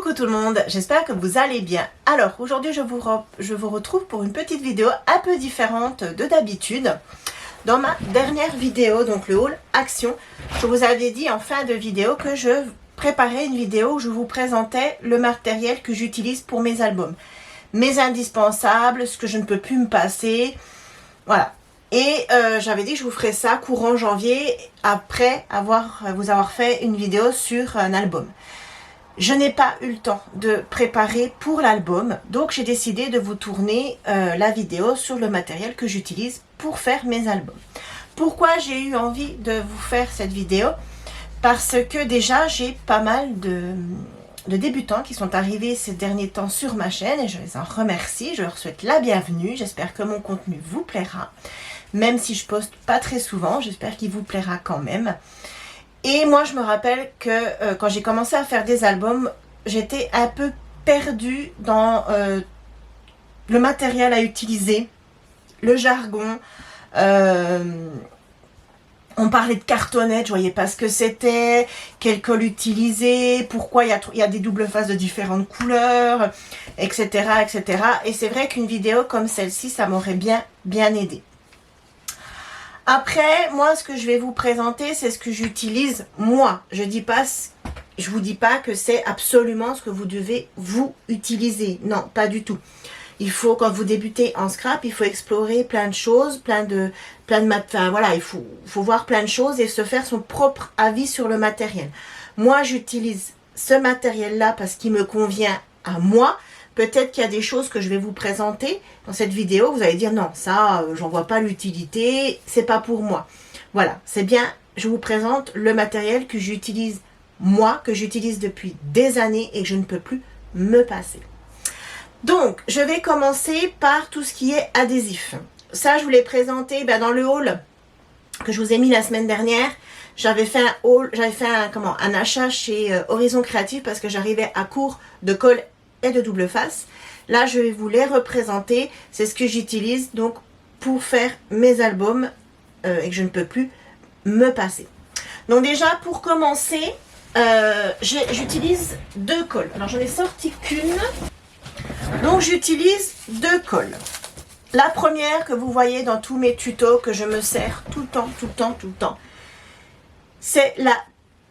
Coucou tout le monde, j'espère que vous allez bien. Alors aujourd'hui je vous retrouve pour une petite vidéo un peu différente de d'habitude. Dans ma dernière vidéo, donc le haul action, je vous avais dit en fin de vidéo que je préparais une vidéo où je vous présentais le matériel que j'utilise pour mes albums. Mes indispensables, ce que je ne peux plus me passer, voilà. Et j'avais dit que je vous ferais ça courant janvier après vous avoir fait une vidéo sur un album. Je n'ai pas eu le temps de préparer pour l'album, donc j'ai décidé de vous tourner la vidéo sur le matériel que j'utilise pour faire mes albums. Pourquoi j'ai eu envie de vous faire cette vidéo? Parce que déjà j'ai pas mal de débutants qui sont arrivés ces derniers temps sur ma chaîne et je les en remercie, je leur souhaite la bienvenue, j'espère que mon contenu vous plaira. Même si je poste pas très souvent, j'espère qu'il vous plaira quand même. Et moi, je me rappelle que quand j'ai commencé à faire des albums, j'étais un peu perdue dans le matériel à utiliser, le jargon. On parlait de cartonnette, je voyais pas ce que c'était, quel colle utiliser, pourquoi il y a des doubles faces de différentes couleurs, etc. etc. Et c'est vrai qu'une vidéo comme celle-ci, ça m'aurait bien aidé. Après, moi, ce que je vais vous présenter, c'est ce que j'utilise moi. Je vous dis pas que c'est absolument ce que vous devez vous utiliser. Non, pas du tout. Il faut, quand vous débutez en scrap, il faut explorer plein de choses, enfin voilà, il faut voir plein de choses et se faire son propre avis sur le matériel. Moi, j'utilise ce matériel-là parce qu'il me convient à moi. Peut-être qu'il y a des choses que je vais vous présenter dans cette vidéo. Vous allez dire non, ça, j'en vois pas l'utilité, c'est pas pour moi. Voilà, c'est bien, je vous présente le matériel que j'utilise moi, que j'utilise depuis des années et que je ne peux plus me passer. Donc, je vais commencer par tout ce qui est adhésif. Ça, je vous l'ai présenté dans le haul que je vous ai mis la semaine dernière. J'avais fait un achat chez Horizon Créatif parce que j'arrivais à court de colle et de double face. Là, je vais vous les représenter. C'est ce que j'utilise donc pour faire mes albums et que je ne peux plus me passer. Donc déjà, pour commencer, j'utilise deux colles. Alors, j'en ai sorti qu'une. Donc, j'utilise deux colles. La première que vous voyez dans tous mes tutos que je me sers tout le temps, c'est la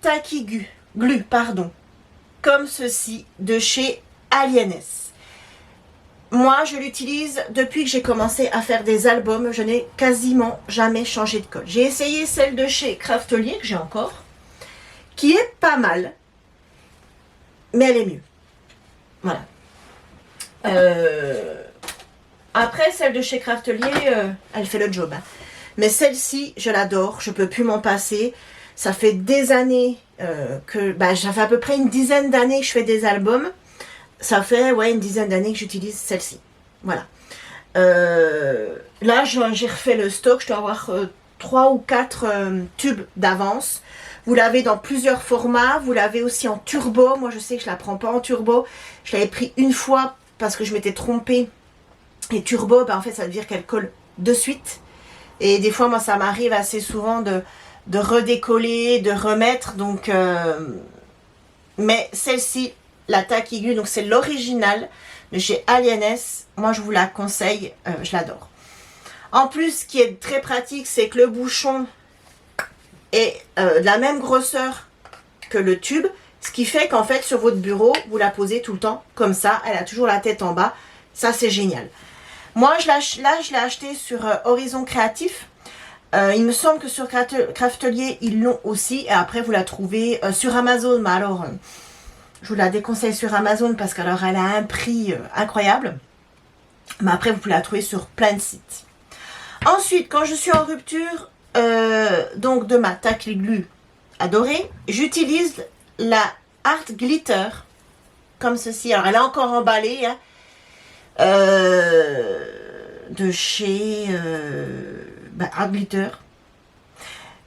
Tacky Glue, comme ceci, de chez Aliennes. Moi, je l'utilise depuis que j'ai commencé à faire des albums. Je n'ai quasiment jamais changé de colle. J'ai essayé celle de chez Craftelier, que j'ai encore, qui est pas mal, mais elle est mieux. Voilà. Après, celle de chez Craftelier, elle fait le job. Hein. Mais celle-ci, je l'adore. Je peux plus m'en passer. Ça fait des années ça fait à peu près une dizaine d'années que je fais des albums. Ça fait une dizaine d'années que j'utilise celle-ci. Voilà. Là, j'ai refait le stock. Je dois avoir 3 ou 4 tubes d'avance. Vous l'avez dans plusieurs formats. Vous l'avez aussi en turbo. Moi, je sais que je ne la prends pas en turbo. Je l'avais pris une fois parce que je m'étais trompée. Et turbo, en fait, ça veut dire qu'elle colle de suite. Et des fois, moi, ça m'arrive assez souvent de redécoller, de remettre. Donc, mais celle-ci, la Tacky Glue, donc c'est l'original de chez Aliennes. Moi, je vous la conseille, je l'adore. En plus, ce qui est très pratique, c'est que le bouchon est de la même grosseur que le tube. Ce qui fait qu'en fait, sur votre bureau, vous la posez tout le temps comme ça. Elle a toujours la tête en bas. Ça, c'est génial. Moi, je l'ai acheté sur Horizon Créatif. Il me semble que sur Craftelier, ils l'ont aussi. Et après, vous la trouvez sur Amazon. Mais alors, je vous la déconseille sur Amazon parce qu'alors, elle a un prix incroyable. Mais après, vous pouvez la trouver sur plein de sites. Ensuite, quand je suis en rupture donc de ma Tacky Glue adorée, j'utilise la Art Glitter comme ceci. Alors, elle est encore emballée. Hein. De chez Art Glitter.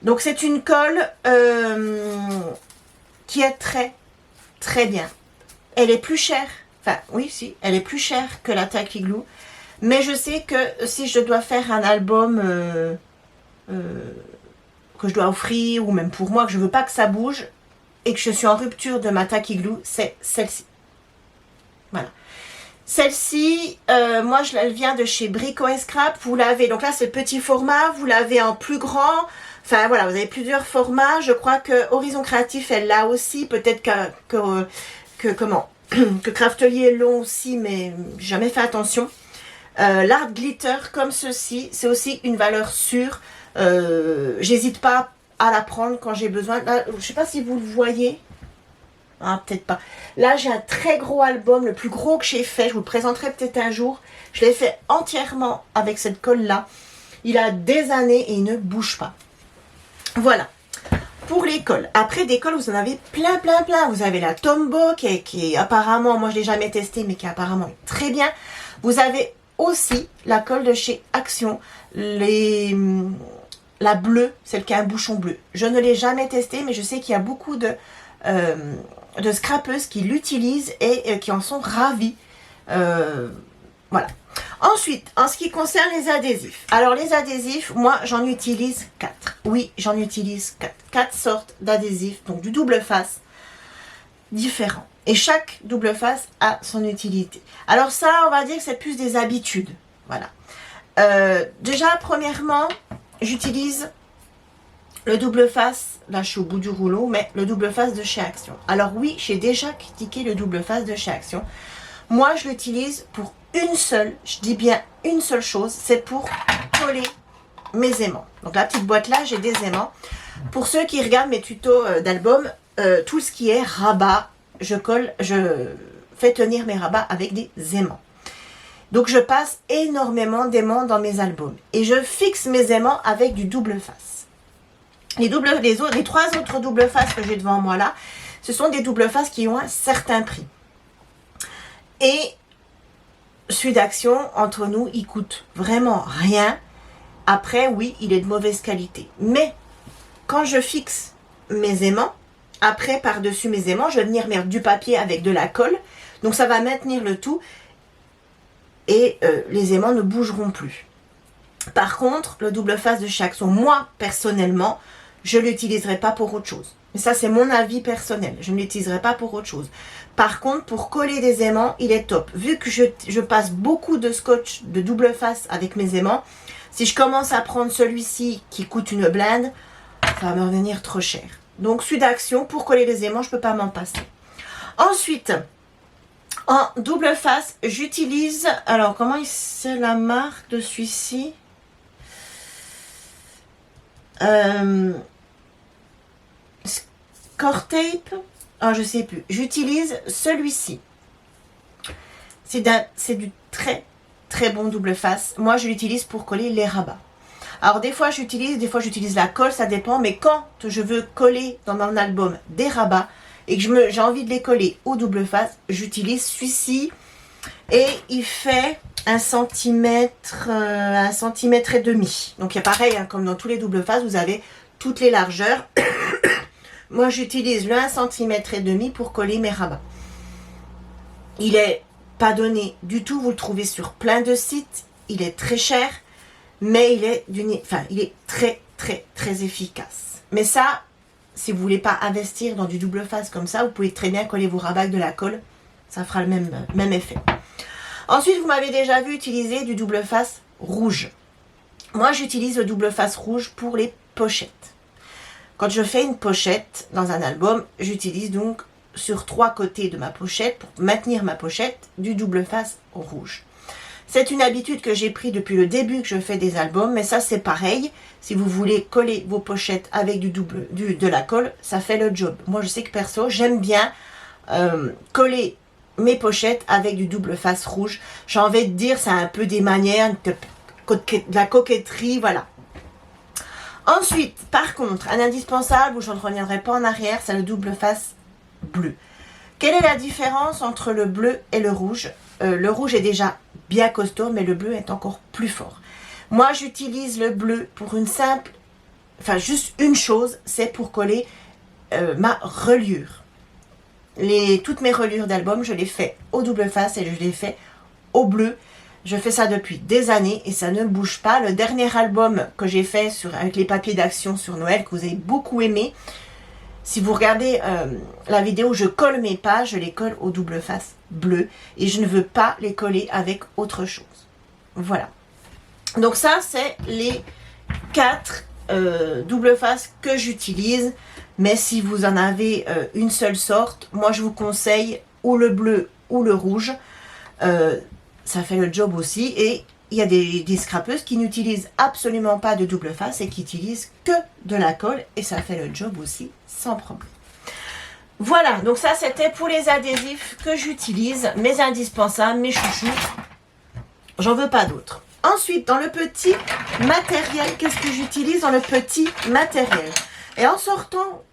Donc c'est une colle qui est très bien. Elle est plus chère, enfin oui si, elle est plus chère que la Tacky Glue, mais je sais que si je dois faire un album que je dois offrir ou même pour moi, que je veux pas que ça bouge et que je suis en rupture de ma Tacky Glue, c'est celle-ci. Voilà. Celle-ci, moi, elle vient de chez Brico et Scrap. Vous l'avez, donc là, c'est petit format. Vous l'avez en plus grand. Enfin, voilà, vous avez plusieurs formats. Je crois que Horizon Créatif, elle l'a aussi. Peut-être que Craftelier l'ont aussi, mais j'ai jamais fait attention. L'art glitter comme ceci, c'est aussi une valeur sûre. J'hésite pas à la prendre quand j'ai besoin. Là, je sais pas si vous le voyez. Ah, peut-être pas. Là, j'ai un très gros album, le plus gros que j'ai fait. Je vous le présenterai peut-être un jour. Je l'ai fait entièrement avec cette colle-là. Il a des années et il ne bouge pas. Voilà. Pour les colles. Après, des colles, vous en avez plein. Vous avez la Tombow qui est apparemment, moi je ne l'ai jamais testé, mais qui est apparemment très bien. Vous avez aussi la colle de chez Action. La bleue, celle qui a un bouchon bleu. Je ne l'ai jamais testée, mais je sais qu'il y a beaucoup de scrapeuses qui l'utilisent et qui en sont ravis. Voilà. Ensuite, en ce qui concerne les adhésifs. Alors, les adhésifs, moi, j'en utilise 4. Oui, j'en utilise 4. 4 sortes d'adhésifs, donc du double face, différents. Et chaque double face a son utilité. Alors ça, on va dire que c'est plus des habitudes. Voilà. Déjà, premièrement, j'utilise le double face, là je suis au bout du rouleau, mais le double face de chez Action. Alors oui, j'ai déjà critiqué le double face de chez Action. Moi, je l'utilise pour une seule, je dis bien une seule chose, c'est pour coller mes aimants. Donc la petite boîte là, j'ai des aimants. Pour ceux qui regardent mes tutos d'album, tout ce qui est rabat, je fais tenir mes rabats avec des aimants. Donc je passe énormément d'aimants dans mes albums. Et je fixe mes aimants avec du double face. Les 3 autres double faces que j'ai devant moi là, ce sont des double faces qui ont un certain prix. Et celui d'Action, entre nous, il coûte vraiment rien. Après, oui, il est de mauvaise qualité. Mais quand je fixe mes aimants, après, par-dessus mes aimants, je vais venir mettre du papier avec de la colle. Donc, ça va maintenir le tout. Et les aimants ne bougeront plus. Par contre, le double face de chez Action, moi, personnellement, je ne l'utiliserai pas pour autre chose. Mais ça, c'est mon avis personnel. Je ne l'utiliserai pas pour autre chose. Par contre, pour coller des aimants, il est top. Vu que je passe beaucoup de scotch de double face avec mes aimants, si je commence à prendre celui-ci qui coûte une blinde, ça va me revenir trop cher. Donc, celui d'Action, pour coller les aimants, je ne peux pas m'en passer. Ensuite, en double face, j'utilise... Alors, comment c'est la marque de celui-ci? Score Tape, je sais plus. J'utilise celui-ci. C'est du très bon double face. Moi, je l'utilise pour coller les rabats. Alors, des fois j'utilise la colle, ça dépend. Mais quand je veux coller dans mon album des rabats et que j'ai envie de les coller au double face, j'utilise celui-ci. Et il fait 1 centimètre, 1,5 centimètre. Donc, il y a pareil, hein, comme dans tous les double faces, vous avez toutes les largeurs. Moi, j'utilise le 1,5 centimètre pour coller mes rabats. Il est pas donné du tout. Vous le trouvez sur plein de sites. Il est très cher, mais il est très efficace. Mais ça, si vous voulez pas investir dans du double face comme ça, vous pouvez très bien coller vos rabats avec de la colle. Ça fera le même effet. Ensuite, vous m'avez déjà vu utiliser du double face rouge. Moi, j'utilise le double face rouge pour les pochettes. Quand je fais une pochette dans un album, j'utilise donc sur 3 côtés de ma pochette, pour maintenir ma pochette, du double face rouge. C'est une habitude que j'ai pris depuis le début que je fais des albums, mais ça c'est pareil. Si vous voulez coller vos pochettes avec de la colle, ça fait le job. Moi je sais que perso, j'aime bien coller mes pochettes avec du double face rouge. J'ai envie de dire, c'est un peu des manières, de la coquetterie, voilà. Ensuite, par contre, un indispensable où je ne reviendrai pas en arrière, c'est le double face bleu. Quelle est la différence entre le bleu et le rouge? Le rouge est déjà bien costaud, mais le bleu est encore plus fort. Moi, j'utilise le bleu pour juste une chose, c'est pour coller ma reliure. Toutes mes reliures d'album, je les fais au double face et je les fais au bleu. Je fais ça depuis des années et ça ne bouge pas. Le dernier album que j'ai fait avec les papiers d'Action sur Noël, que vous avez beaucoup aimé, Si vous regardez la vidéo, je colle mes pages, je les colle au double face bleu et je ne veux pas les coller avec autre chose. Voilà. Donc ça, c'est les 4 double face que j'utilise. Mais si vous en avez une seule sorte, moi je vous conseille ou le bleu ou le rouge. Ça fait le job aussi. Et il y a des scrapeuses qui n'utilisent absolument pas de double face et qui utilisent que de la colle. Et ça fait le job aussi sans problème. Voilà, donc ça c'était pour les adhésifs que j'utilise, mes indispensables, mes chouchous. J'en veux pas d'autres. Ensuite, dans le petit matériel, qu'est-ce que j'utilise dans le petit matériel? Et en sortant,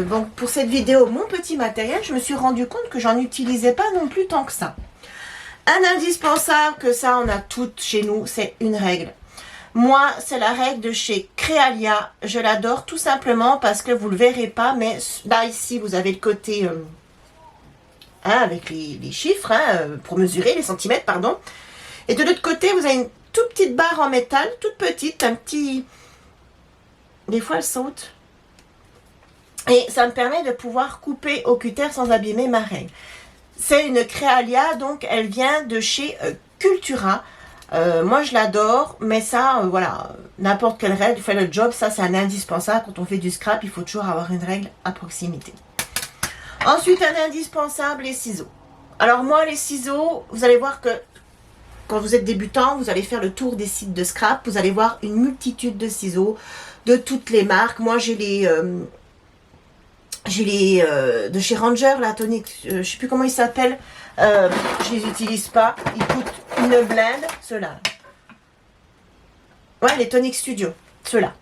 donc pour cette vidéo, mon petit matériel, je me suis rendu compte que j'en utilisais pas non plus tant que ça. Un indispensable, que ça on a toutes chez nous, c'est une règle. Moi, c'est la règle de chez Créalia. Je l'adore tout simplement parce que vous ne le verrez pas, mais là, ici, vous avez le côté avec les chiffres, pour mesurer, les centimètres, pardon. Et de l'autre côté, vous avez une toute petite barre en métal, toute petite, un petit... Des fois, elle saute. Et ça me permet de pouvoir couper au cutter sans abîmer ma règle. C'est une Créalia, donc elle vient de chez Cultura. Moi je l'adore, mais ça, voilà, n'importe quelle règle fait le job. Ça, c'est un indispensable. Quand on fait du scrap, il faut toujours avoir une règle à proximité. Ensuite, un indispensable, les ciseaux. Alors moi, les ciseaux, vous allez voir que quand vous êtes débutant, vous allez faire le tour des sites de scrap. Vous allez voir une multitude de ciseaux de toutes les marques. Moi, j'ai les de chez Ranger, la tonique, je sais plus comment ils s'appellent. Je les utilise pas. Ils coûtent une blinde. Ceux-là. Ouais, les Tonic Studio. Ceux-là.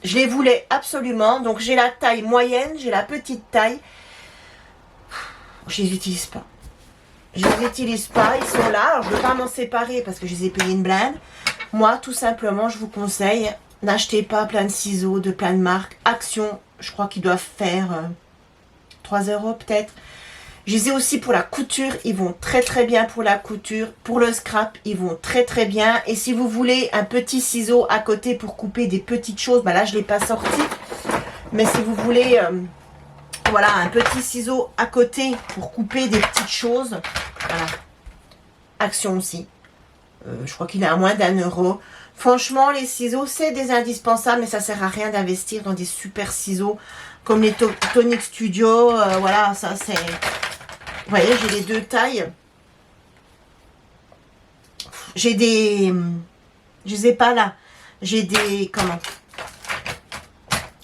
Je les voulais absolument. Donc, j'ai la taille moyenne. J'ai la petite taille. Je les utilise pas. Je les utilise pas. Ils sont là. Alors, je ne veux pas m'en séparer parce que je les ai payés une blinde. Moi, tout simplement, je vous conseille, n'achetez pas plein de ciseaux de plein de marques. Action, je crois qu'ils doivent faire 3 € peut-être. Je les ai aussi pour la couture, ils vont très très bien pour la couture. Pour le scrap, ils vont très très bien. Et si vous voulez un petit ciseau à côté pour couper des petites choses, bah là je ne l'ai pas sorti. Mais si vous voulez, voilà, un petit ciseau à côté pour couper des petites choses, voilà. Action aussi. Je crois qu'il est à moins d'1 €. Franchement, les ciseaux, c'est des indispensables, mais ça sert à rien d'investir dans des super ciseaux comme les Tonic Studio. Voilà, ça c'est... Vous voyez, j'ai les deux tailles. J'ai des... Je les ai pas là. J'ai des... Comment?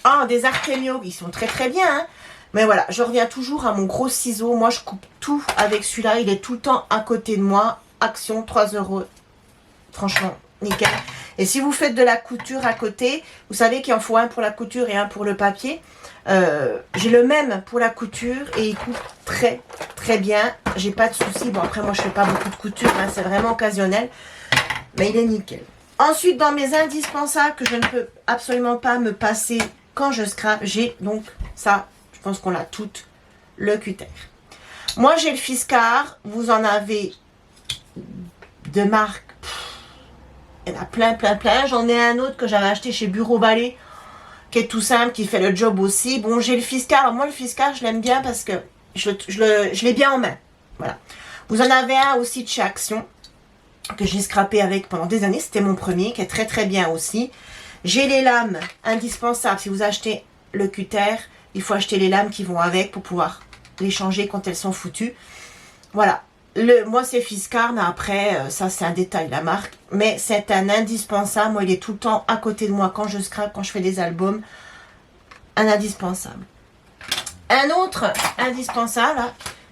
Ah, des Artemio. Ils sont très très bien. Hein. Mais voilà, je reviens toujours à mon gros ciseau. Moi, je coupe tout avec celui-là. Il est tout le temps à côté de moi. Action, 3 €. Franchement, nickel. Et si vous faites de la couture à côté, vous savez qu'il en faut un pour la couture et un pour le papier. J'ai le même pour la couture et il coupe très très bien. J'ai pas de soucis. Bon, après moi je fais pas beaucoup de couture, hein, c'est vraiment occasionnel. Mais il est nickel. Ensuite, dans mes indispensables que je ne peux absolument pas me passer quand je scrape, j'ai donc ça, je pense qu'on l'a toutes, le cutter. Moi j'ai le Fiskars, vous en avez de marques. Il y en a plein, plein, plein. J'en ai un autre que j'avais acheté chez Bureau Ballet, qui est tout simple, qui fait le job aussi. Bon, j'ai le Fiskars. Alors moi, le Fiskars, je l'aime bien parce que je l'ai bien en main. Voilà. Vous en avez un aussi de chez Action, que j'ai scrappé avec pendant des années. C'était mon premier, qui est très, très bien aussi. J'ai les lames indispensables. Si vous achetez le cutter, il faut acheter les lames qui vont avec pour pouvoir les changer quand elles sont foutues. Voilà. Moi, c'est Fiskars, mais après, ça, c'est un détail, la marque. Mais c'est un indispensable. Moi, il est tout le temps à côté de moi quand je scrape, quand je fais des albums. Un indispensable. Un autre indispensable,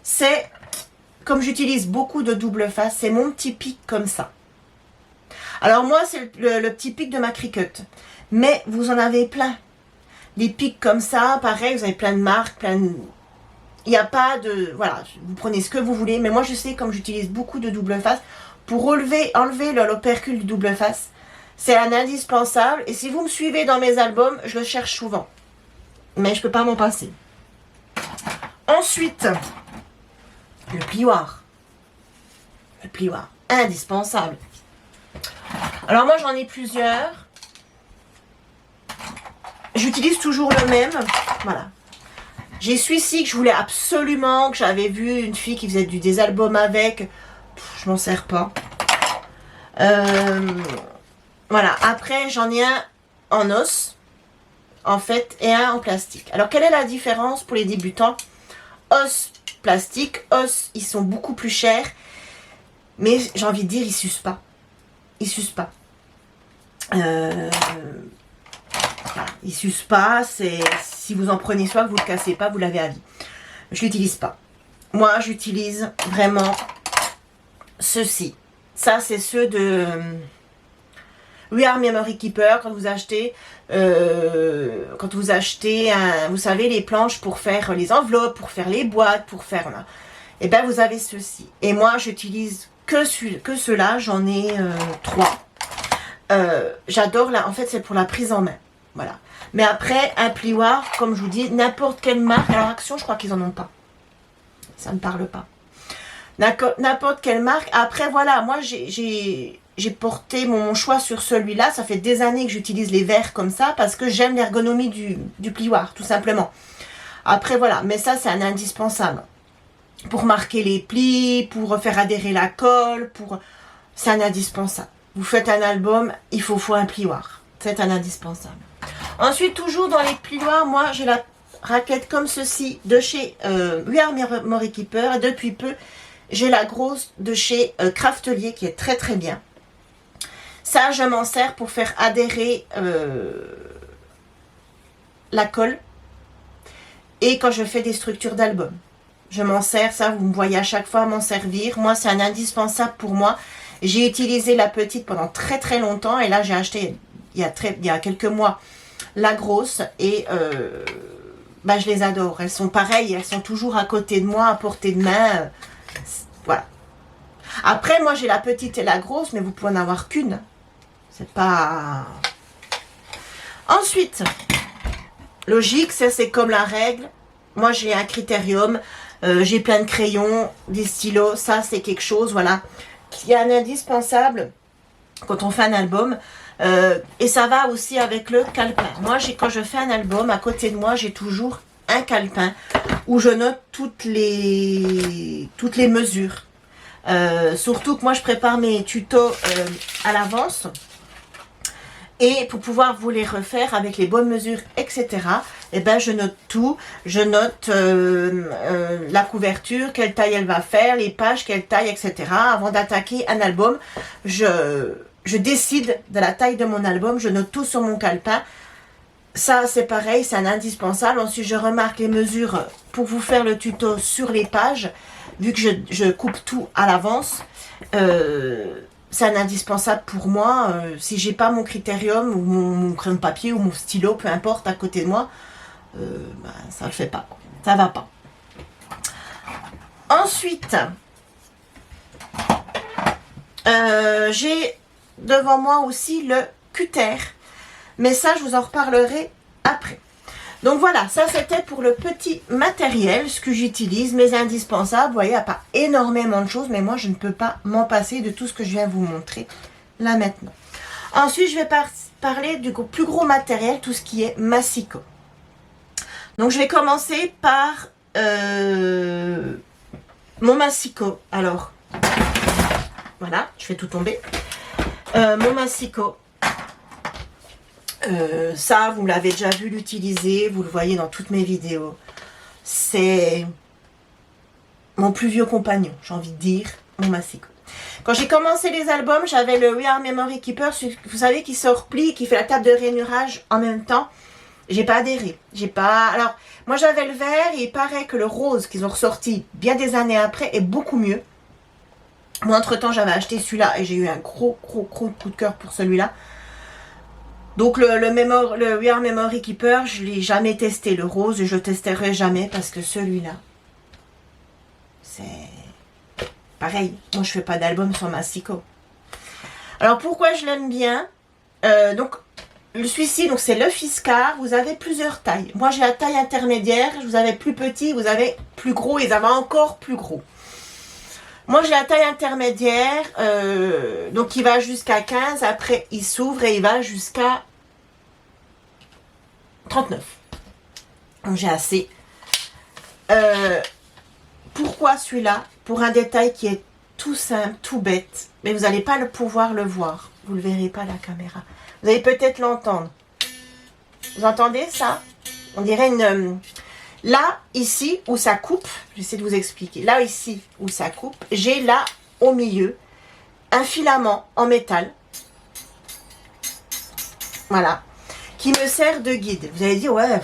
c'est, comme j'utilise beaucoup de double face, c'est mon petit pic comme ça. Alors, moi, c'est le petit pic de ma Cricut. Mais vous en avez plein. Des pics comme ça, pareil, vous avez plein de marques, plein de... Il n'y a pas de... Voilà, vous prenez ce que vous voulez. Mais moi, je sais, comme j'utilise beaucoup de double face, pour enlever l'opercule du double face, c'est un indispensable. Et si vous me suivez dans mes albums, je le cherche souvent. Mais je ne peux pas m'en passer. Ensuite, le plioir. Le plioir, indispensable. Alors moi, j'en ai plusieurs. J'utilise toujours le même. Voilà. J'ai celui-ci que je voulais absolument, que j'avais vu une fille qui faisait des albums avec. Je m'en sers pas. Voilà. Après, j'en ai un en os, en fait, et un en plastique. Alors, quelle est la différence pour les débutants? Os, plastique. Os, ils sont beaucoup plus chers. Mais j'ai envie de dire, ils s'usent pas. Ils s'usent pas. Voilà, ils s'usent pas. Si vous en prenez soin, que vous ne le cassez pas, vous l'avez à vie. Je l'utilise pas. Moi, j'utilise vraiment ceux-ci. Ça, c'est ceux de We Are Memory Keeper. Quand vous achetez, vous savez, les planches pour faire les enveloppes, pour faire les boîtes, pour faire... Et ben, vous avez ceux-ci. Et moi, j'utilise que ceux-là. J'en ai 3. J'adore, là. En fait, c'est pour la prise en main. Voilà. Mais après, un plioir, comme je vous dis, n'importe quelle marque. Alors, Action, je crois qu'ils en ont pas. Ça ne parle pas. N'importe quelle marque. Après, voilà, moi, j'ai porté mon choix sur celui-là. Ça fait des années que j'utilise les verres comme ça parce que j'aime l'ergonomie du plioir, tout simplement. Après, voilà. Mais ça, c'est un indispensable. Pour marquer les plis, pour faire adhérer la colle, c'est un indispensable. Vous faites un album, il faut un plioir. C'est un indispensable. Ensuite, toujours dans les plioirs, moi, j'ai la raquette comme ceci de chez We Are Memory Keeper. Et depuis peu, j'ai la grosse de chez Craftelier qui est très très bien. Ça, je m'en sers pour faire adhérer la colle. Et quand je fais des structures d'album. Je m'en sers, ça, vous me voyez à chaque fois m'en servir. Moi, c'est un indispensable pour moi. J'ai utilisé la petite pendant très très longtemps. Et là, j'ai acheté, il y a quelques mois, la grosse. Et je les adore. Elles sont pareilles, elles sont toujours à côté de moi, à portée de main. Voilà. Après, moi, j'ai la petite et la grosse, mais vous pouvez en avoir qu'une. C'est pas... Ensuite, logique, ça, c'est comme la règle. Moi, j'ai un critérium. J'ai plein de crayons, des stylos. Ça, c'est quelque chose, voilà, qui est un indispensable quand on fait un album. Et ça va aussi avec le calepin. Moi, quand je fais un album, à côté de moi, j'ai toujours un calepin où je note toutes les mesures. Surtout que moi, je prépare mes tutos à l'avance. Et pour pouvoir vous les refaire avec les bonnes mesures, etc., eh ben, je note tout. Je note la couverture, quelle taille elle va faire, les pages, quelle taille, etc. Avant d'attaquer un album, je décide de la taille de mon album. Je note tout sur mon calepin. Ça, c'est pareil, c'est un indispensable. Ensuite, je remarque les mesures pour vous faire le tuto sur les pages. Vu que je coupe tout à l'avance, c'est un indispensable pour moi. Si j'ai pas mon critérium ou mon crayon de papier ou mon stylo, peu importe, à côté de moi, ça le fait pas. Ça va pas. Ensuite, j'ai devant moi aussi le cutter. Mais ça, je vous en reparlerai après. Donc voilà, ça c'était pour le petit matériel, ce que j'utilise, mes indispensables. Vous voyez, il n'y a pas énormément de choses, mais moi je ne peux pas m'en passer de tout ce que je viens vous montrer là maintenant. Ensuite, je vais parler du plus gros matériel, tout ce qui est massicot. Donc je vais commencer par mon massicot. Alors, voilà, je fais tout tomber. Mon massicot. Ça, vous l'avez déjà vu l'utiliser, vous le voyez dans toutes mes vidéos. C'est mon plus vieux compagnon, j'ai envie de dire, mon massicot. Quand j'ai commencé les albums, j'avais le We Are Memory Keeper, vous savez, qui se replie, qui fait la table de rainurage en même temps. J'ai pas adhéré. Alors, moi j'avais le vert et il paraît que le rose qu'ils ont ressorti bien des années après est beaucoup mieux. Moi, entre-temps, j'avais acheté celui-là et j'ai eu un gros coup de cœur pour celui-là. Donc le We Are Memory Keeper, je ne l'ai jamais testé, le rose, et je ne le testerai jamais parce que celui-là, c'est pareil. Moi, je ne fais pas d'album sur massicot. Alors, pourquoi je l'aime bien? Donc, celui-ci, c'est le Fiskars. Vous avez plusieurs tailles. Moi, j'ai la taille intermédiaire. Vous avez plus petit, vous avez plus gros, et ils avaient encore plus gros. Moi, j'ai la taille intermédiaire, donc il va jusqu'à 15, après il s'ouvre et il va jusqu'à 39. Donc j'ai assez Pourquoi celui-là? Pour un détail qui est tout simple, tout bête, mais vous n'allez pas pouvoir le voir. Vous ne le verrez pas à la caméra. Vous allez peut-être l'entendre. Vous entendez ça? On dirait une... Là, ici, où ça coupe, j'essaie de vous expliquer. Là, ici, où ça coupe, j'ai là, au milieu, un filament en métal. Voilà. Qui me sert de guide. Vous allez dire, ouais,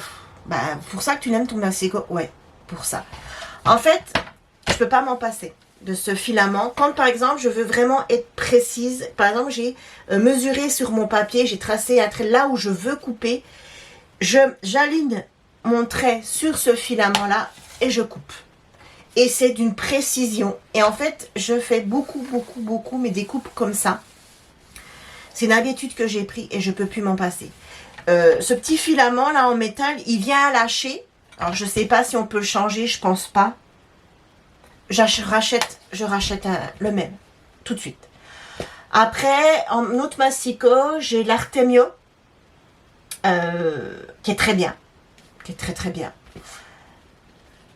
bah, pour ça que tu l'aimes ton massicot. Ouais, pour ça. En fait, je ne peux pas m'en passer de ce filament. Quand, par exemple, je veux vraiment être précise, par exemple, j'ai mesuré sur mon papier, j'ai tracé un trait là où je veux couper. J'aligne mon trait sur ce filament-là et je coupe. Et c'est d'une précision. Et en fait, je fais beaucoup mes découpes comme ça. C'est une habitude que j'ai pris et je ne peux plus m'en passer. Ce petit filament là en métal, il vient à lâcher. Alors, je ne sais pas si on peut le changer, je pense pas. Je rachète le même, tout de suite. Après, en autre massicot, j'ai l'Artemio, qui est très bien. Qui est très bien.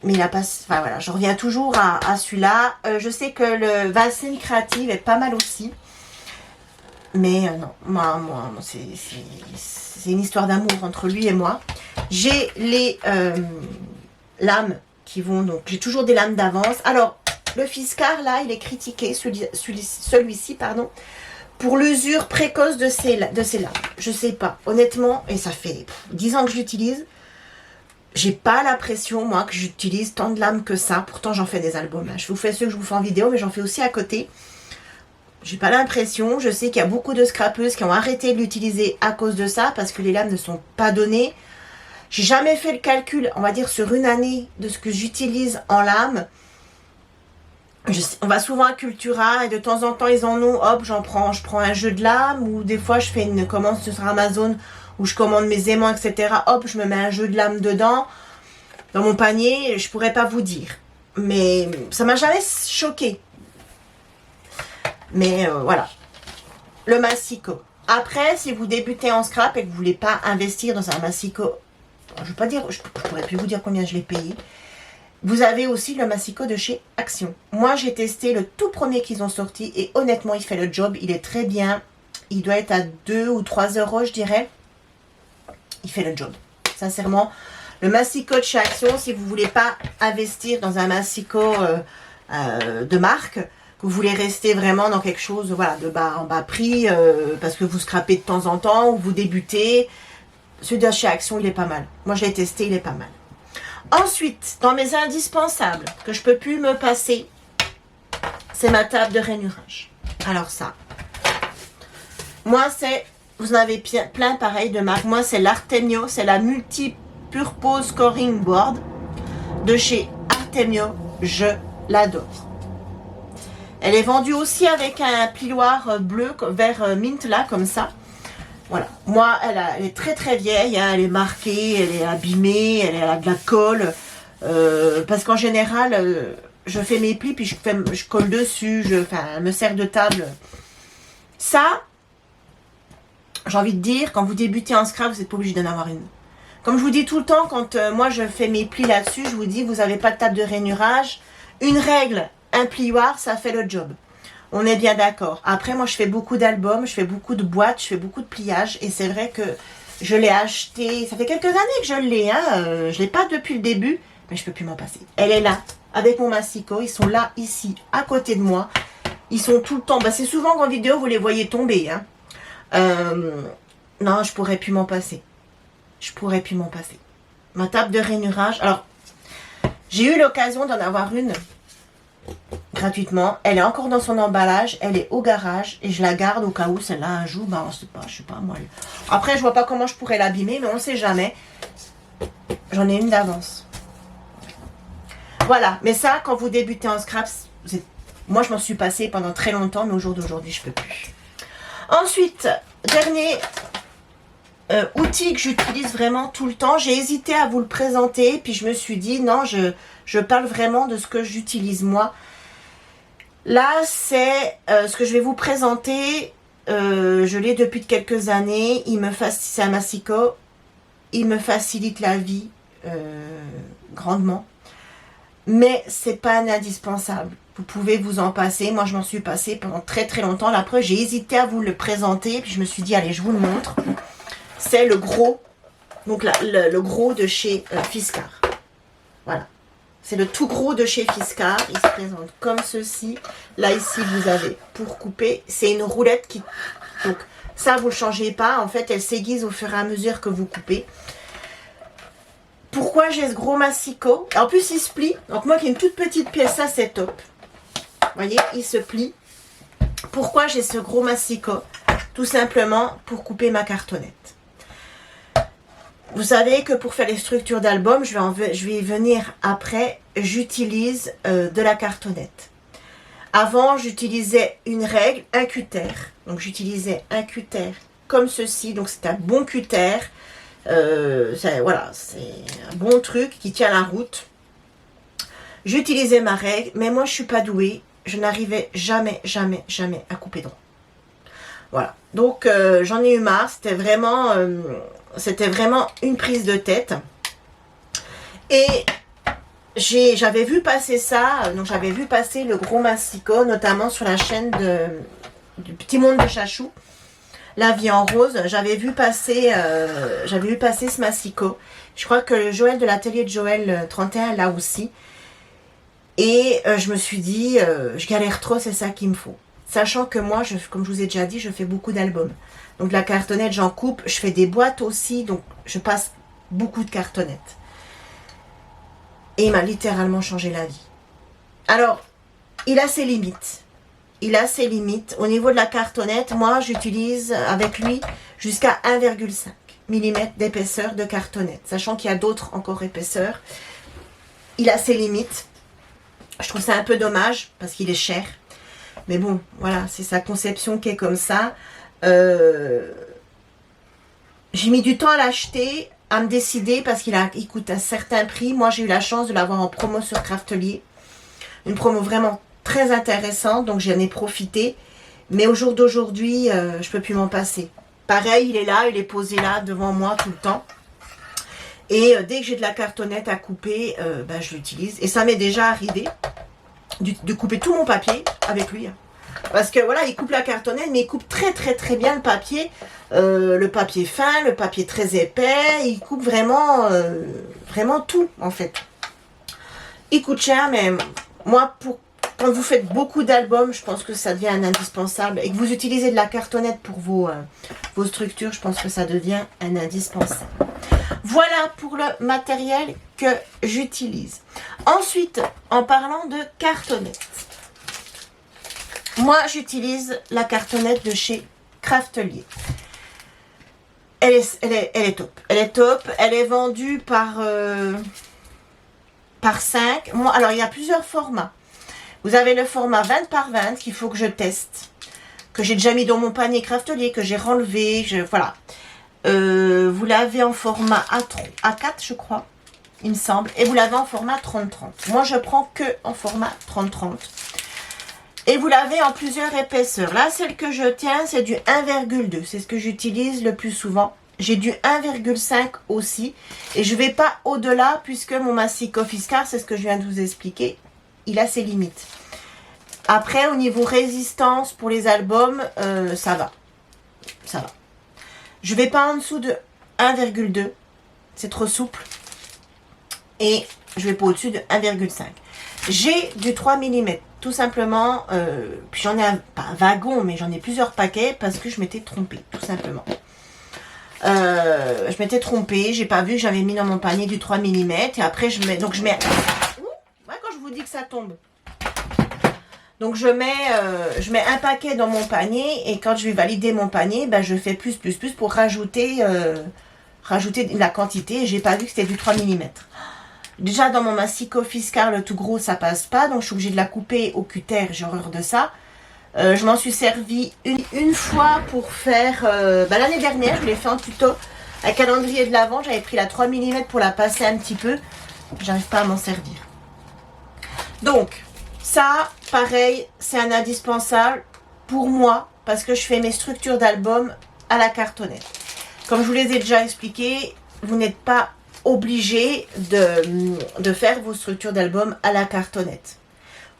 Mais il a pas... Enfin voilà, je reviens toujours à celui-là. Je sais que le Vaseline Créative est pas mal aussi. Mais non, moi c'est une histoire d'amour entre lui et moi. J'ai les lames qui vont donc... J'ai toujours des lames d'avance. Alors, le Fiskars, là, il est critiqué, celui-ci, pardon, pour l'usure précoce de ces lames. Je sais pas, honnêtement, et ça fait 10 ans que je l'utilise. J'ai pas l'impression, moi, que j'utilise tant de lames que ça. Pourtant, j'en fais des albums. Je vous fais ceux que je vous fais en vidéo, mais j'en fais aussi à côté. J'ai pas l'impression. Je sais qu'il y a beaucoup de scrapeuses qui ont arrêté de l'utiliser à cause de ça, parce que les lames ne sont pas données. J'ai jamais fait le calcul, on va dire, sur une année de ce que j'utilise en lames. On va souvent à Cultura et de temps en temps, ils en ont. Hop, je prends un jeu de lames, ou des fois, je fais une commande sur Amazon où je commande mes aimants, etc. Hop, je me mets un jeu de lames dedans, dans mon panier, je pourrais pas vous dire. Mais ça m'a jamais choqué. Mais voilà. Le massicot. Après, si vous débutez en scrap et que vous voulez pas investir dans un massicot, je vais pas dire, je pourrais plus vous dire combien je l'ai payé. Vous avez aussi le massicot de chez Action. Moi, j'ai testé le tout premier qu'ils ont sorti et honnêtement, il fait le job. Il est très bien. Il doit être à 2 ou 3 €, je dirais. Il fait le job. Sincèrement, le massicot de chez Action, si vous ne voulez pas investir dans un massicot de marque, que vous voulez rester vraiment dans quelque chose voilà, de bas en bas prix, parce que vous scrapez de temps en temps, ou vous débutez, celui de chez Action, il est pas mal. Moi, je l'ai testé, il est pas mal. Ensuite, dans mes indispensables, que je ne peux plus me passer, c'est ma table de rainurage. Alors ça, moi c'est... Vous en avez plein pareil de marques. Moi, c'est l'Artemio. C'est la Multi-Purpose Scoring Board de chez Artemio. Je l'adore. Elle est vendue aussi avec un plioir bleu vert mint là, comme ça. Voilà. Moi, elle est très vieille. Hein, elle est marquée, elle est abîmée, elle a de la colle. Parce qu'en général, je fais mes plis puis je colle dessus. Elle me sert de table. Ça... J'ai envie de dire, quand vous débutez en scrap, vous n'êtes pas obligé d'en avoir une. Comme je vous dis tout le temps, quand moi je fais mes plis là-dessus, je vous dis, vous n'avez pas de table de rainurage. Une règle, un plioir, ça fait le job. On est bien d'accord. Après, moi je fais beaucoup d'albums, je fais beaucoup de boîtes, je fais beaucoup de pliage. Et c'est vrai que je l'ai acheté, ça fait quelques années que je l'ai. Hein, je ne l'ai pas depuis le début, mais je ne peux plus m'en passer. Elle est là, avec mon massicot. Ils sont là, ici, à côté de moi. Ils sont tout le temps. Bah, c'est souvent qu'en vidéo, vous les voyez tomber. Hein. Non, je pourrais plus m'en passer. Je pourrais plus m'en passer. Ma table de rainurage. Alors, j'ai eu l'occasion d'en avoir une gratuitement. Elle est encore dans son emballage. Elle est au garage et je la garde au cas où celle-là un jour, bah, on sait pas, je sais pas moi. Après, je vois pas comment je pourrais l'abîmer, mais on sait jamais. J'en ai une d'avance. Voilà. Mais ça, quand vous débutez en scrap, moi, je m'en suis passée pendant très longtemps, mais au jour d'aujourd'hui, je peux plus. Ensuite, dernier outil que j'utilise vraiment tout le temps. J'ai hésité à vous le présenter, puis je me suis dit, non, je parle vraiment de ce que j'utilise moi. Là, c'est ce que je vais vous présenter. Je l'ai depuis quelques années. C'est un massicot. Il me facilite la vie grandement. mais c'est pas un indispensable. Vous pouvez vous en passer. Moi, je m'en suis passée pendant très très longtemps. La preuve, j'ai hésité à vous le présenter. Puis je me suis dit, allez, je vous le montre. C'est le gros. Donc, le gros de chez Fiskars. Voilà. C'est le tout gros de chez Fiskars. Il se présente comme ceci. Là, ici, vous avez pour couper. C'est une roulette qui... Donc, ça, vous ne changez pas. En fait, elle s'aiguise au fur et à mesure que vous coupez. Pourquoi j'ai ce gros massicot? En plus, il se plie. Donc, moi qui ai une toute petite pièce, ça, c'est top. Vous voyez, il se plie. Pourquoi j'ai ce gros massicot? Tout simplement pour couper ma cartonnette. Vous savez que pour faire les structures d'album, je vais y venir après, j'utilise de la cartonnette. Avant, j'utilisais une règle, un cutter. Donc, j'utilisais un cutter comme ceci. Donc, c'est un bon cutter. Voilà, c'est un bon truc qui tient la route. J'utilisais ma règle, mais moi, je suis pas douée. Je n'arrivais jamais à couper droit. Voilà. Donc, j'en ai eu marre. C'était vraiment une prise de tête. Et j'avais vu passer ça. Donc, j'avais vu passer le gros massicot, notamment sur la chaîne du Petit Monde de Chachou. La vie en rose. J'avais vu passer ce massicot. Je crois que Joël de l'atelier de Joël 31 l'a aussi. Et je me suis dit, je galère trop, c'est ça qu'il me faut. Sachant que moi, comme je vous ai déjà dit, je fais beaucoup d'albums. Donc la cartonnette, j'en coupe. Je fais des boîtes aussi, donc je passe beaucoup de cartonnettes. Et il m'a littéralement changé la vie. Alors, il a ses limites. Il a ses limites. Au niveau de la cartonnette, moi, j'utilise avec lui jusqu'à 1,5 mm d'épaisseur de cartonnette. Sachant qu'il y a d'autres encore épaisseurs. Il a ses limites. Je trouve ça un peu dommage parce qu'il est cher. Mais bon, voilà, c'est sa conception qui est comme ça. J'ai mis du temps à l'acheter, à me décider parce il coûte un certain prix. Moi, j'ai eu la chance de l'avoir en promo sur Craftelier. Une promo vraiment très intéressante, donc j'en ai profité. Mais au jour d'aujourd'hui, je ne peux plus m'en passer. Pareil, il est là, il est posé là devant moi tout le temps. Et dès que j'ai de la cartonnette à couper, je l'utilise. Et ça m'est déjà arrivé de couper tout mon papier avec lui. Parce que voilà, il coupe la cartonnette, mais il coupe très bien le papier. Le papier fin, le papier très épais. Il coupe vraiment tout, en fait. Il coûte cher, mais moi, quand vous faites beaucoup d'albums, je pense que ça devient un indispensable. Et que vous utilisez de la cartonnette pour vos structures, je pense que ça devient un indispensable. Voilà pour le matériel que j'utilise. Ensuite, en parlant de cartonnette. Moi, j'utilise la cartonnette de chez Craftelier. Elle est top. Elle est top. Elle est vendue par 5. Moi, alors, il y a plusieurs formats. Vous avez le format 20 par 20 qu'il faut que je teste. Que j'ai déjà mis dans mon panier Craftelier, que j'ai renlevé. Voilà. Vous l'avez en format A4, je crois, il me semble. Et vous l'avez en format 30-30. Moi, je prends que en format 30-30. Et vous l'avez en plusieurs épaisseurs. Là, celle que je tiens, c'est du 1,2. C'est ce que j'utilise le plus souvent. J'ai du 1,5 aussi. Et je ne vais pas au-delà, puisque mon massicot Fiskars, c'est ce que je viens de vous expliquer, il a ses limites. Après, au niveau résistance pour les albums, ça va. Ça va. Je ne vais pas en dessous de 1,2. C'est trop souple. Et je ne vais pas au-dessus de 1,5. J'ai du 3 mm. Tout simplement. Puis j'en ai pas un wagon, mais j'en ai plusieurs paquets parce que je m'étais trompée. Tout simplement. Je m'étais trompée. J'ai pas vu que j'avais mis dans mon panier du 3 mm. Et après, je mets... Donc je mets... Ouais, quand je vous dis que ça tombe. Donc je mets un paquet dans mon panier et quand je vais valider mon panier, je fais plus pour rajouter la quantité. J'ai pas vu que c'était du 3 mm. Déjà dans mon massicot Fiskars, le tout gros, ça passe pas. Donc je suis obligée de la couper au cutter, j'ai horreur de ça. Je m'en suis servi une fois pour faire... l'année dernière, je l'ai fait en tuto. Un calendrier de l'Avent, j'avais pris la 3 mm pour la passer un petit peu. J'arrive pas à m'en servir. Donc... ça, pareil, c'est un indispensable pour moi parce que je fais mes structures d'album à la cartonnette. Comme je vous les ai déjà expliqué, vous n'êtes pas obligé de faire vos structures d'album à la cartonnette.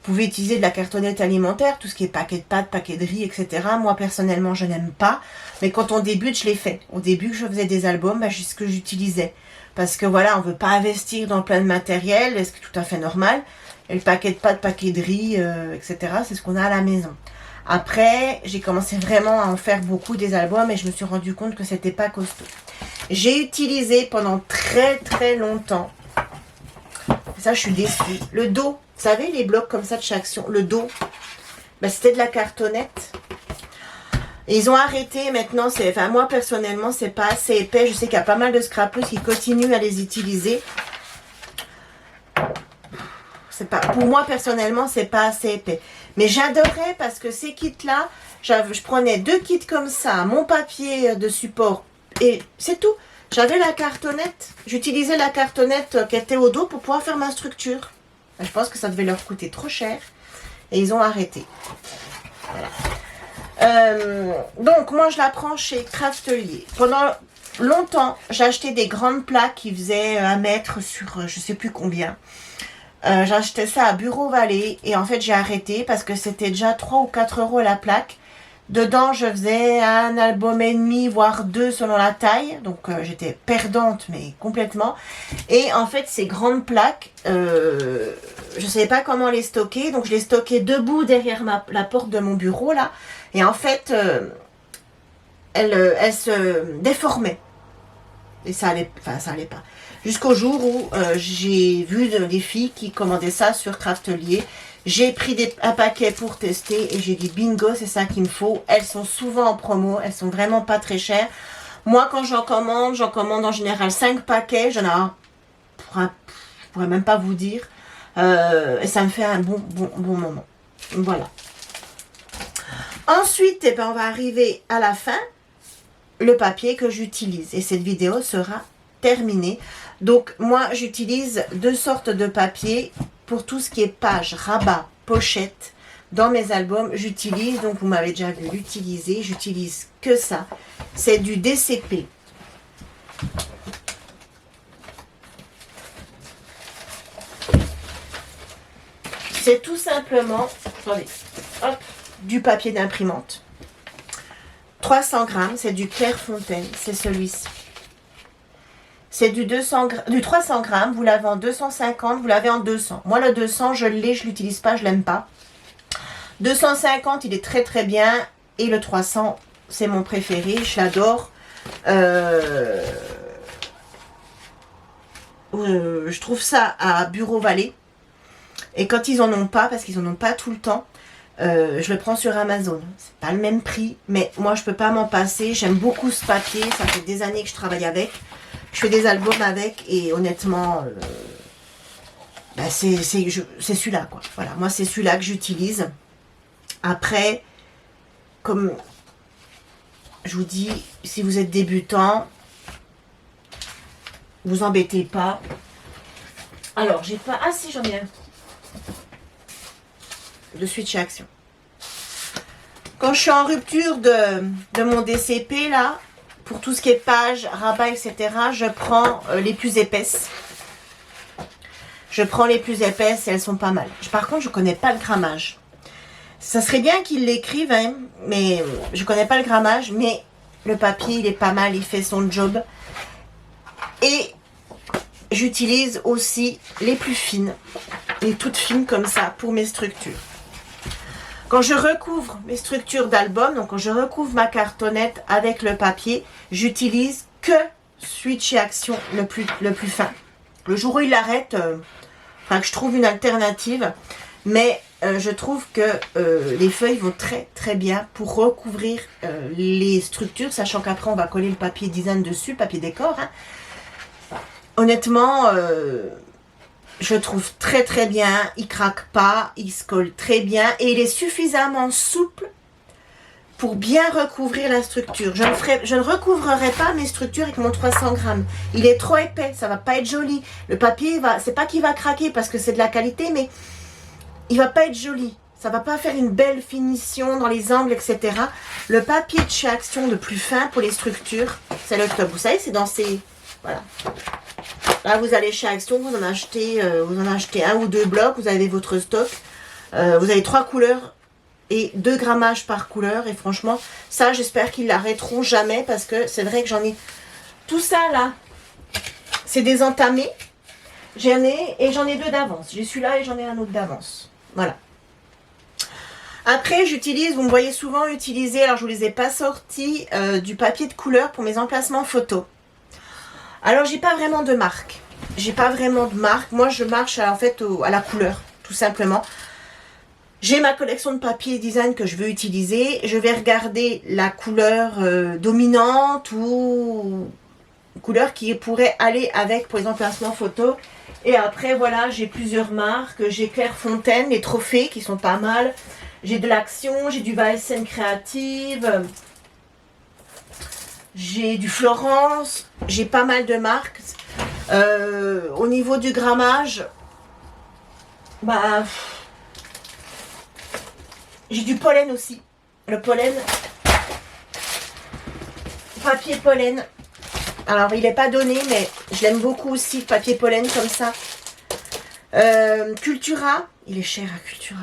Vous pouvez utiliser de la cartonnette alimentaire, tout ce qui est paquet de pâtes, paquet de riz, etc. Moi, personnellement, je n'aime pas. Mais quand on débute, je l'ai fait. Au début, que je faisais des albums, c'est ce que j'utilisais. Parce que voilà, on ne veut pas investir dans plein de matériel, ce qui est tout à fait normal. Et le paquet de pâtes, paquet de riz, etc., c'est ce qu'on a à la maison. Après, j'ai commencé vraiment à en faire beaucoup des albums et je me suis rendu compte que c'était pas costaud. J'ai utilisé pendant très très longtemps, ça je suis déçue, le dos. Vous savez, les blocs comme ça de chaque action, le dos, ben, c'était de la cartonnette. Et ils ont arrêté maintenant, enfin moi personnellement, c'est pas assez épais. Je sais qu'il y a pas mal de scrappers qui continuent à les utiliser. Pour moi personnellement, c'est pas assez épais. Mais j'adorais parce que ces kits-là, je prenais 2 kits comme ça, mon papier de support et c'est tout. J'avais la cartonnette, j'utilisais la cartonnette qui était au dos pour pouvoir faire ma structure. Je pense que ça devait leur coûter trop cher et ils ont arrêté. Voilà. Donc moi je la prends chez Craftelier. Pendant longtemps j'ai acheté des grandes plaques qui faisaient 1 mètre sur je sais plus combien. J'ai acheté ça à Bureau Vallée et en fait j'ai arrêté parce que c'était déjà 3 ou 4 euros la plaque. Dedans je faisais 1 album et demi voire 2 selon la taille, donc j'étais perdante mais complètement. Et en fait ces grandes plaques, je savais pas comment les stocker, donc je les stockais debout derrière la porte de mon bureau là. Et en fait elles se déformaient et ça allait pas. Jusqu'au jour où j'ai vu des filles qui commandaient ça sur Craftelier. J'ai pris un paquet pour tester et j'ai dit bingo, c'est ça qu'il me faut. Elles sont souvent en promo, elles sont vraiment pas très chères. Moi, quand j'en commande en général 5 paquets. J'en ai je pourrais même pas vous dire. Et ça me fait un bon moment. Voilà. Ensuite, eh ben, on va arriver à la fin. Le papier que j'utilise. Et cette vidéo sera terminée. Donc, moi, j'utilise 2 sortes de papier pour tout ce qui est page, rabat, pochette. Dans mes albums, j'utilise, donc vous m'avez déjà vu l'utiliser, j'utilise que ça. C'est du DCP. C'est tout simplement, attendez, hop, du papier d'imprimante. 300 grammes, c'est du Clairefontaine, c'est celui-ci. C'est du 300 grammes, vous l'avez en 250, vous l'avez en 200. Moi, le 200, je l'ai, je ne l'utilise pas, je ne l'aime pas. 250, il est très très bien. Et le 300, c'est mon préféré, je l'adore. Je trouve ça à Bureau Vallée. Et quand ils en ont pas, parce qu'ils en ont pas tout le temps, je le prends sur Amazon. C'est pas le même prix, mais moi, je peux pas m'en passer. J'aime beaucoup ce papier, ça fait des années que je travaille avec. Je fais des albums avec et honnêtement, bah c'est celui-là, quoi. Voilà, moi c'est celui-là que j'utilise. Après, comme je vous dis, si vous êtes débutant, vous embêtez pas. Alors, j'ai pas... Ah si, j'en ai un. De suite chez Action. Quand je suis en rupture de mon DCP, là, pour tout ce qui est page, rabat, etc., je prends les plus épaisses. Je prends les plus épaisses et elles sont pas mal. Par contre, je connais pas le grammage. Ça serait bien qu'ils l'écrivent, hein, mais je connais pas le grammage. Mais le papier, il est pas mal, il fait son job. Et j'utilise aussi les plus fines, les toutes fines comme ça, pour mes structures. Quand je recouvre mes structures d'album, donc quand je recouvre ma cartonnette avec le papier, j'utilise que celui de chez Action, le plus fin. Le jour où il l'arrête, que je trouve une alternative, mais je trouve que les feuilles vont très très bien pour recouvrir les structures, sachant qu'après on va coller le papier design dessus, papier décor. Hein. Honnêtement, je trouve très très bien, il craque pas, il se colle très bien et il est suffisamment souple pour bien recouvrir la structure. Je ne recouvrerai pas mes structures avec mon 300 grammes. Il est trop épais, ça va pas être joli. Le papier, c'est pas qu'il va craquer parce que c'est de la qualité, mais il va pas être joli. Ça va pas faire une belle finition dans les angles, etc. Le papier de chez Action le plus fin pour les structures, c'est le top. Vous savez, c'est dans ces... Voilà. Là, vous allez chez Action, vous en achetez un ou deux blocs, vous avez votre stock. Vous avez 3 couleurs et 2 grammages par couleur. Et franchement, ça, j'espère qu'ils l'arrêteront jamais parce que c'est vrai que j'en ai... Tout ça, là, c'est des entamés. J'en ai 2 d'avance. J'ai celui-là et j'en ai un autre d'avance. Voilà. Après, j'utilise, vous me voyez souvent utiliser, alors je ne vous les ai pas sortis, du papier de couleur pour mes emplacements photos. Alors, j'ai pas vraiment de marque. J'ai pas vraiment de marque. Moi, je marche en fait à la couleur, tout simplement. J'ai ma collection de papier design que je veux utiliser. Je vais regarder la couleur dominante ou couleur qui pourrait aller avec pour les emplacements photos. Et après, voilà, j'ai plusieurs marques. J'ai Clairefontaine, les trophées qui sont pas mal. J'ai de l'Action, j'ai du Vaesen Créative. J'ai du Florence. J'ai pas mal de marques. Au niveau du grammage, bah... J'ai du pollen aussi. Le pollen. Papier pollen. Alors, il n'est pas donné, mais je l'aime beaucoup aussi, le papier pollen comme ça. Cultura. Il est cher à Cultura.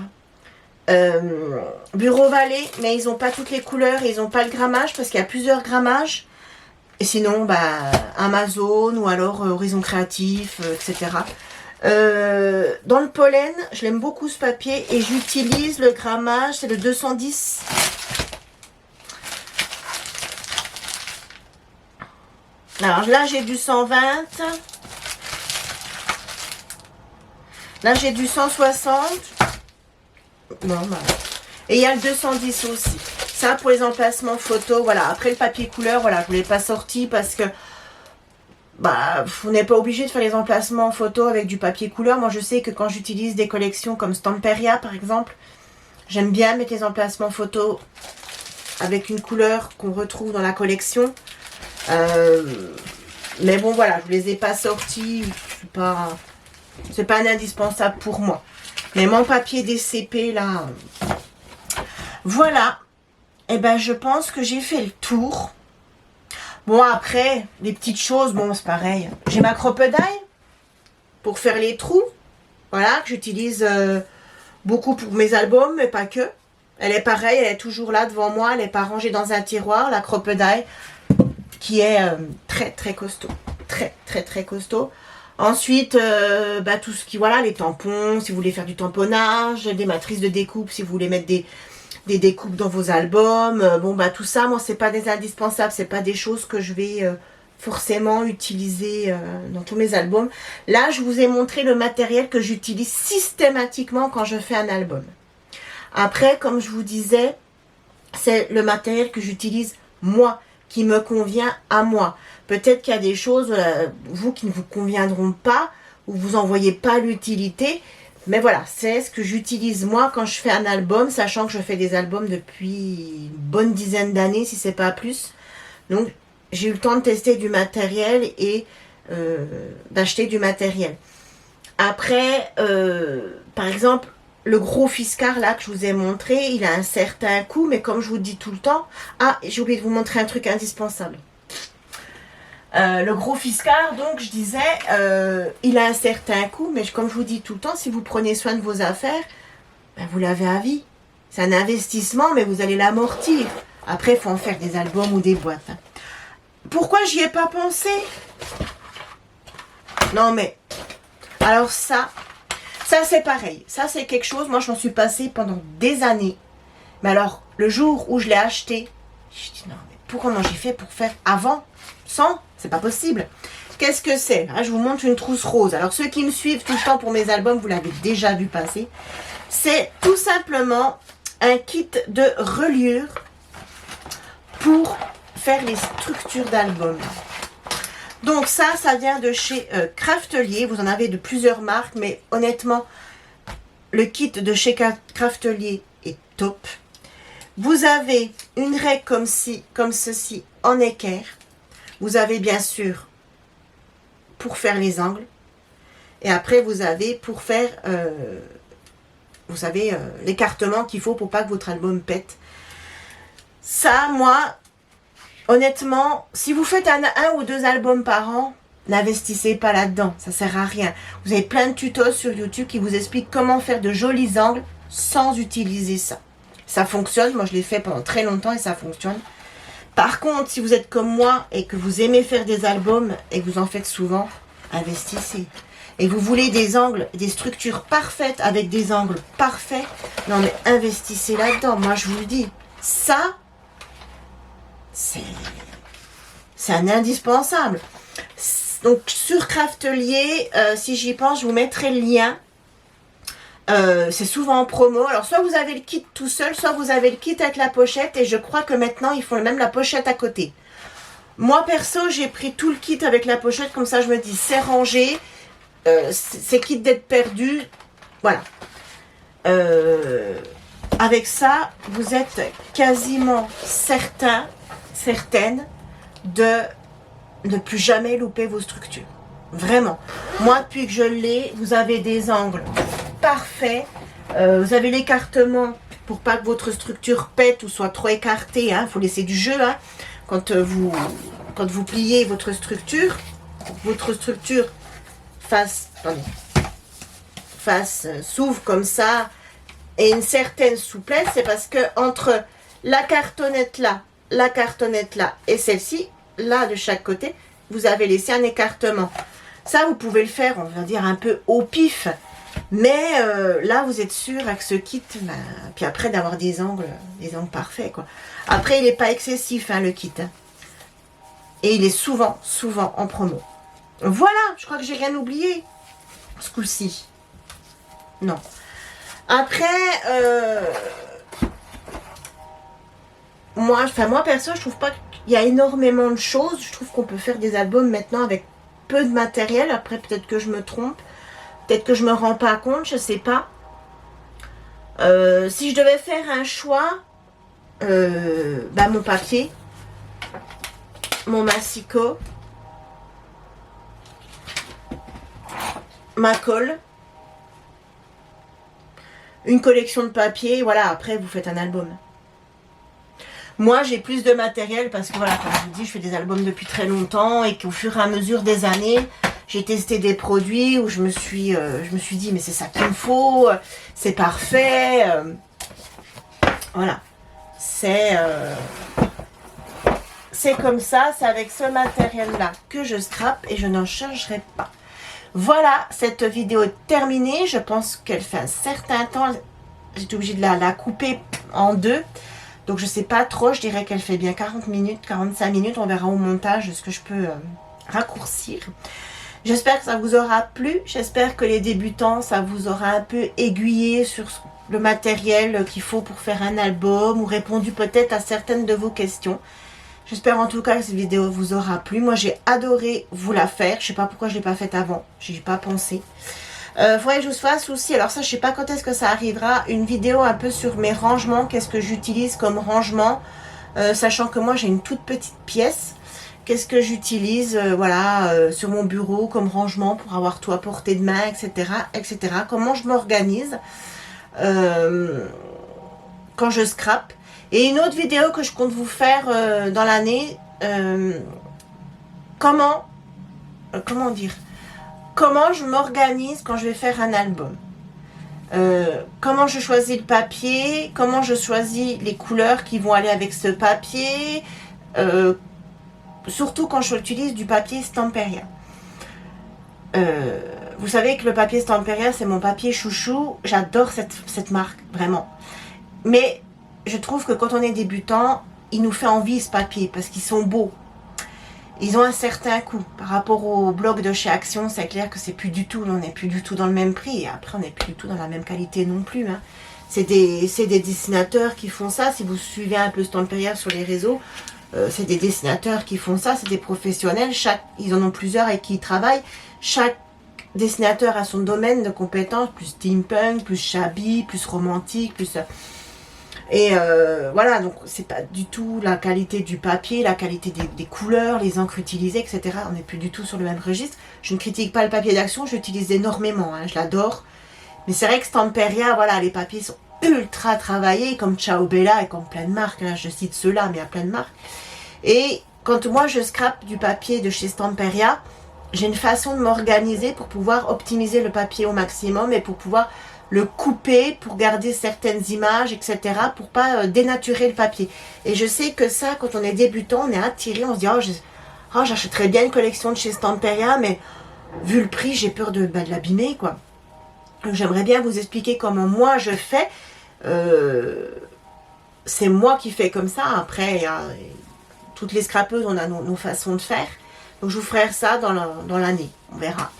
Bureau Vallée, mais ils n'ont pas toutes les couleurs. Ils n'ont pas le grammage parce qu'il y a plusieurs grammages. Et sinon, bah, Amazon ou alors Horizon Créatif, etc. Dans le pollen, je l'aime beaucoup ce papier et j'utilise le grammage, c'est le 210. Alors là j'ai du 120. Là j'ai du 160. Bon, bah. Et il y a le 210 aussi. Ça pour les emplacements photos, voilà. Après le papier couleur, voilà, je ne l'ai pas sorti parce que bah, on n'est pas obligé de faire les emplacements photos avec du papier couleur. Moi, je sais que quand j'utilise des collections comme Stamperia, par exemple, j'aime bien mettre les emplacements photos avec une couleur qu'on retrouve dans la collection. Mais bon, voilà, je ne les ai pas sortis. C'est pas un indispensable pour moi. Mais mon papier DCP, là... Voilà. Et ben, je pense que j'ai fait le tour. Bon, après, les petites choses, bon, c'est pareil. J'ai ma crocodile pour faire les trous. Voilà, que j'utilise beaucoup pour mes albums, mais pas que. Elle est pareille, elle est toujours là devant moi. Elle n'est pas rangée dans un tiroir, la crocodile, qui est très, très costaud. Très, très, très costaud. Ensuite, bah, tout ce qui, voilà, les tampons, si vous voulez faire du tamponnage, des matrices de découpe, si vous voulez mettre des découpes dans vos albums. Bon, bah tout ça, moi, c'est pas des indispensables. C'est pas des choses que je vais forcément utiliser dans tous mes albums. Là, je vous ai montré le matériel que j'utilise systématiquement quand je fais un album. Après, comme je vous disais, c'est le matériel que j'utilise moi, qui me convient à moi. Peut-être qu'il y a des choses, vous, qui ne vous conviendront pas, ou vous en voyez pas l'utilité. Mais voilà, c'est ce que j'utilise moi quand je fais un album, sachant que je fais des albums depuis une bonne dizaine d'années, si c'est pas plus. Donc, j'ai eu le temps de tester du matériel et d'acheter du matériel. Après, par exemple, le gros Fiskars là que je vous ai montré, il a un certain coût, mais comme je vous dis tout le temps... Ah, j'ai oublié de vous montrer un truc indispensable. Le gros Fiskars, donc je disais, il a un certain coût, mais comme je vous dis tout le temps, si vous prenez soin de vos affaires, ben vous l'avez à vie. C'est un investissement, mais vous allez l'amortir. Après, il faut en faire des albums ou des boîtes. Pourquoi j'y ai pas pensé? Non, mais... Alors ça c'est pareil. Ça, c'est quelque chose, moi, je m'en suis passée pendant des années. Mais alors, le jour où je l'ai acheté, je dis non, mais comment j'ai fait pour faire avant? Sans, c'est pas possible. Qu'est-ce que c'est? Je vous montre une trousse rose. Alors, ceux qui me suivent tout le temps pour mes albums, vous l'avez déjà vu passer. C'est tout simplement un kit de reliure pour faire les structures d'albums. Donc ça vient de chez Craftelier. Vous en avez de plusieurs marques, mais honnêtement, le kit de chez Craftelier est top. Vous avez une règle comme ceci en équerre. Vous avez bien sûr pour faire les angles. Et après, vous avez pour faire, vous savez, l'écartement qu'il faut pour pas que votre album pète. Ça, moi, honnêtement, si vous faites un ou deux albums par an, n'investissez pas là-dedans, ça sert à rien. Vous avez plein de tutos sur YouTube qui vous expliquent comment faire de jolis angles sans utiliser ça. Ça fonctionne, moi je l'ai fait pendant très longtemps et ça fonctionne. Par contre, si vous êtes comme moi et que vous aimez faire des albums et que vous en faites souvent, investissez. Et vous voulez des angles, des structures parfaites avec des angles parfaits, non mais investissez là-dedans. Moi je vous le dis, ça, c'est un indispensable. Donc sur Craftelier, si j'y pense, je vous mettrai le lien. C'est souvent en promo. Alors soit vous avez le kit tout seul, soit vous avez le kit avec la pochette. Et je crois que maintenant ils font même la pochette à côté. Moi perso, j'ai pris tout le kit avec la pochette. Comme ça je me dis c'est rangé. C'est quitte d'être perdu. Voilà. Avec ça, vous êtes quasiment certaine de ne plus jamais louper vos structures. Vraiment. Moi, depuis que je l'ai, vous avez des angles parfaits. Vous avez l'écartement pour pas que votre structure pète ou soit trop écartée. Il faut laisser du jeu. Quand vous pliez votre structure s'ouvre comme ça et une certaine souplesse, c'est parce que entre la cartonnette là et celle-ci, là de chaque côté, vous avez laissé un écartement. Ça, vous pouvez le faire, on va dire un peu au pif, mais là, vous êtes sûr avec ce kit, puis après d'avoir des angles parfaits, quoi. Après, il n'est pas excessif, le kit, et il est souvent en promo. Voilà, je crois que j'ai rien oublié ce coup-ci. Non. Après, moi perso, je trouve pas qu'il y a énormément de choses. Je trouve qu'on peut faire des albums maintenant avec peu de matériel. Après, peut-être que je me trompe. Peut-être que je me rends pas compte, je sais pas. Si je devais faire un choix, mon papier, mon massicot, ma colle, une collection de papier, voilà, après vous faites un album. Moi j'ai plus de matériel parce que voilà, comme je vous dis, je fais des albums depuis très longtemps et qu'au fur et à mesure des années, j'ai testé des produits où je me suis dit mais c'est ça qu'il me faut, c'est parfait, voilà, c'est comme ça, c'est avec ce matériel là que je scrape et je n'en changerai pas. Voilà, cette vidéo est terminée. Je pense qu'elle fait un certain temps. J'étais obligée de la couper en deux. Donc, je ne sais pas trop. Je dirais qu'elle fait bien 40 minutes, 45 minutes. On verra au montage ce que je peux raccourcir. J'espère que ça vous aura plu. J'espère que les débutants, ça vous aura un peu aiguillé sur le matériel qu'il faut pour faire un album ou répondu peut-être à certaines de vos questions. J'espère en tout cas que cette vidéo vous aura plu. Moi, j'ai adoré vous la faire. Je sais pas pourquoi je ne l'ai pas faite avant. Je n'y ai pas pensé. Faudrait que je vous fasse aussi, alors ça, je sais pas quand est-ce que ça arrivera, une vidéo un peu sur mes rangements. Qu'est-ce que j'utilise comme rangement, sachant que moi, j'ai une toute petite pièce. Qu'est-ce que j'utilise, sur mon bureau comme rangement pour avoir tout à portée de main, etc., etc. Comment je m'organise quand je scrape. Et une autre vidéo que je compte vous faire dans l'année, comment je m'organise quand je vais faire un album. Comment je choisis le papier, comment je choisis les couleurs qui vont aller avec ce papier, surtout quand j'utilise du papier Stamperia. Vous savez que le papier Stamperia, c'est mon papier chouchou, j'adore cette marque, vraiment. Mais je trouve que quand on est débutant, il nous fait envie ce papier parce qu'ils sont beaux. Ils ont un certain coût. Par rapport au bloc de chez Action, c'est clair que c'est plus du tout, on n'est plus du tout dans le même prix. Et après, on n'est plus du tout dans la même qualité non plus. C'est des dessinateurs qui font ça. Si vous suivez un peu Stamperia sur les réseaux, c'est des dessinateurs qui font ça. C'est des professionnels. Ils en ont plusieurs avec qui ils travaillent. Chaque dessinateur a son domaine de compétences. Plus steampunk, plus shabby, plus romantique, plus... Et voilà, donc c'est pas du tout la qualité du papier, la qualité des couleurs, les encres utilisées, etc. On n'est plus du tout sur le même registre. Je ne critique pas le papier d'Action, je l'utilise énormément, je l'adore. Mais c'est vrai que Stamperia, voilà, les papiers sont ultra travaillés, comme Ciao Bella et comme plein de marques. Je cite ceux-là, mais il y a plein de marques. Et quand moi je scrape du papier de chez Stamperia, j'ai une façon de m'organiser pour pouvoir optimiser le papier au maximum et pour pouvoir le couper, pour garder certaines images, etc. pour pas dénaturer le papier. Et je sais que ça, quand on est débutant, on est attiré, on se dit oh, j'achèterais bien une collection de chez Stamperia, mais vu le prix, j'ai peur de l'abîmer, quoi. J'aimerais bien vous expliquer comment moi je fais. C'est moi qui fais comme ça. Après, toutes les scrapeuses, on a nos façons de faire. Donc je vous ferai ça dans l'année. On verra.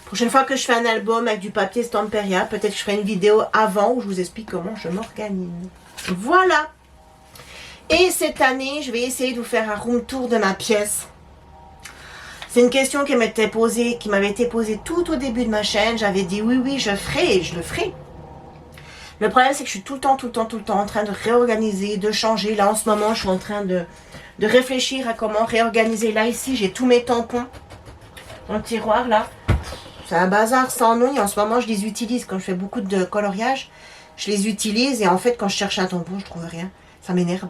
Prochaine fois que je fais un album avec du papier Stamperia, peut-être que je ferai une vidéo avant où je vous explique comment je m'organise. Voilà. Et cette année, je vais essayer de vous faire un room tour de ma pièce. C'est une question qui m'avait été posée tout au début de ma chaîne. J'avais dit oui, je ferai et je le ferai. Le problème, c'est que je suis tout le temps en train de réorganiser, de changer. Là, en ce moment, je suis en train de réfléchir à comment réorganiser. Là, ici, j'ai tous mes tampons dans le tiroir, là. C'est un bazar sans nom. Et en ce moment, je les utilise. Quand je fais beaucoup de coloriage, je les utilise. Et en fait, quand je cherche un tampon, je trouve rien. Ça m'énerve.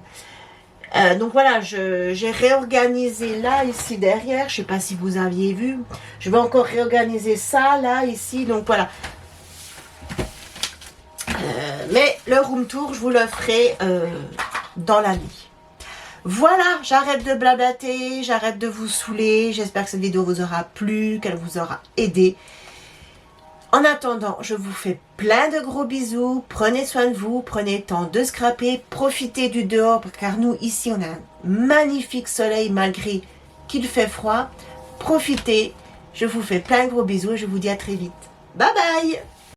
Donc voilà, j'ai réorganisé là, ici, derrière. Je ne sais pas si vous aviez vu. Je vais encore réorganiser ça, là, ici. Donc voilà. Mais le room tour, je vous le ferai dans l'année. Voilà, j'arrête de blablater, j'arrête de vous saouler. J'espère que cette vidéo vous aura plu, qu'elle vous aura aidé. En attendant, je vous fais plein de gros bisous. Prenez soin de vous, prenez le temps de scraper, profitez du dehors, car nous, ici, on a un magnifique soleil malgré qu'il fait froid. Profitez, je vous fais plein de gros bisous et je vous dis à très vite. Bye bye!